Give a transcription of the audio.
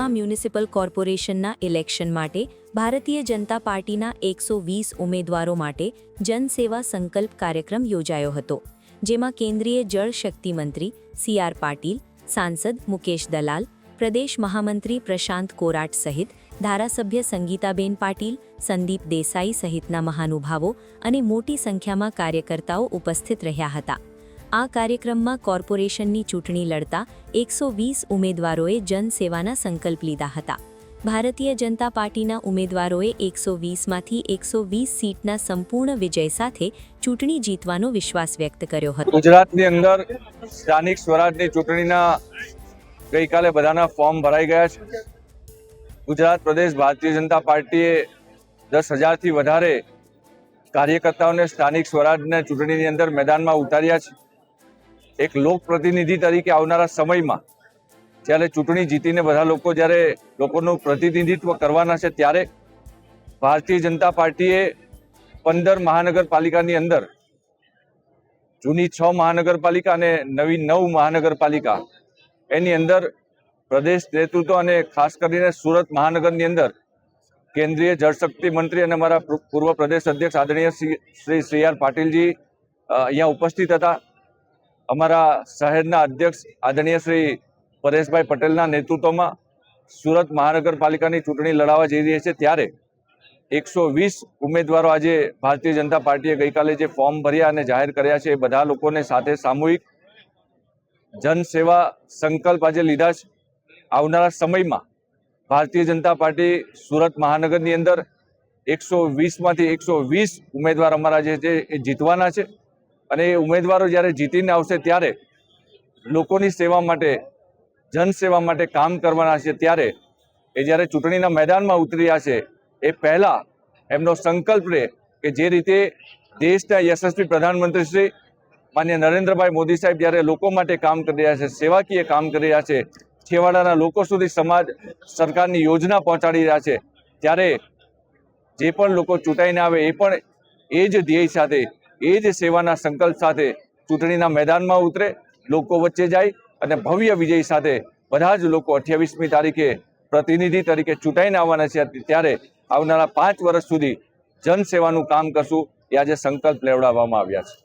મેદાનમાં મ્યુનિસિપલ કોર્પોરેશનના ઇલેક્શન માટે ભારતીય જનતા પાર્ટીના 120 ઉમેદવારો માટે જનસેવા સંકલ્પ કાર્યક્રમ યોજાયો હતો, જેમાં કેન્દ્રીય જળ શક્તિ મંત્રી CR પાટીલ, સાંસદ મુકેશ દલાલ, પ્રદેશ મહામંત્રી પ્રશાંત કોરાટ સહિત ધારાસભ્ય સંગીતાબેન પાટીલ, સંદીપ દેસાઈ સહિતના મહાનુભાવો અને મોટી સંખ્યામાં કાર્યકર્તાઓ ઉપસ્થિત રહ્યા હતા। આ કાર્યક્રમમાં કોર્પોરેશનની ચૂંટણી લડતા 120 ઉમેદવારોએ જનસેવાના સંકલ્પ લીધા હતા। ભારતીય જનતા પાર્ટીના ઉમેદવારોએ 120માંથી 120 સીટના સંપૂર્ણ વિજય સાથે ચૂંટણી જીતવાનો વિશ્વાસ વ્યક્ત કર્યો હતો। ગુજરાતની અંદર સ્થાનિક સ્વરાજની ચૂંટણીના ગઈકાલે બધાના ફોર્મ ભરાઈ ગયા છે। ગુજરાત પ્રદેશ ભારતીય જનતા પાર્ટીએ 10,000થી વધારે કાર્યકર્તાઓને સ્થાનિક સ્વરાજની ચૂંટણીની અંદર મેદાનમાં ઉતાર્યા છે। એક લોકપ્રતિનિધિ તરીકે આવનારા સમયમાં જ્યારે ચૂંટણી જીતીને બધા લોકો જ્યારે લોકોનું પ્રતિનિધિત્વ કરવાના છે, ત્યારે ભારતીય જનતા પાર્ટીએ 15 મહાનગરપાલિકાની અંદર જૂની 6 મહાનગરપાલિકા અને નવી 9 મહાનગરપાલિકા એની અંદર પ્રદેશ નેતૃત્વ અને ખાસ કરીને સુરત મહાનગરની અંદર કેન્દ્રીય જળશક્તિ મંત્રી અને અમારા પૂર્વ પ્રદેશ અધ્યક્ષ આદરણીય શ્રી CR પાટીલજી અહીંયા ઉપસ્થિત હતા। અમારા શહેરના અધ્યક્ષ આદરણીય શ્રી પરેશભાઈ પટેલના નેતૃત્વમાં સુરત મહાનગરપાલિકાની ચૂંટણી લડાવવા જઈ રહી છે, ત્યારે 120 ઉમેદવારો આજે ભારતીય જનતા પાર્ટીએ ગઈકાલે જે ફોર્મ ભર્યા અને જાહેર કર્યા છે, એ બધા લોકોને સાથે સામૂહિક જનસેવા સંકલ્પ આજે લીધા છે। આવનારા સમયમાં ભારતીય જનતા પાર્ટી સુરત મહાનગરની અંદર 120માંથી 120 ઉમેદવાર અમારા જે છે એ જીતવાના છે, અને એ ઉમેદવારો જ્યારે જીતીને આવશે ત્યારે લોકોની સેવા માટે, જનસેવા માટે કામ કરવાના છે। ત્યારે એ જ્યારે ચૂંટણીના મેદાનમાં ઉતર્યા છે એ પહેલાં એમનો સંકલ્પ રહે કે જે રીતે દેશના યશસ્વી પ્રધાનમંત્રી શ્રી માનનીય નરેન્દ્રભાઈ મોદી સાહેબ જ્યારે લોકો માટે કામ કરી રહ્યા છે, સેવાકીય કામ કરી રહ્યા છે, છેવાડાના લોકો સુધી સમાજ સરકારની યોજના પહોંચાડી રહ્યા છે, ત્યારે જે પણ લોકો ચૂંટાઈને આવે એ પણ એ જ ધ્યેય સાથે, એ જ સેવાના સંકલ્પ સાથે ચૂંટણીના મેદાનમાં ઉતરે, લોકો વચ્ચે જાય અને ભવ્ય વિજય સાથે બધા જ લોકો 28મી તારીખે પ્રતિનિધિ તરીકે ચૂંટાઈને આવવાના છે। ત્યારે આવનારા 5 વર્ષ સુધી જનસેવાનું કામ કરશું, એ આજે સંકલ્પ લેવડાવવામાં આવ્યા છે।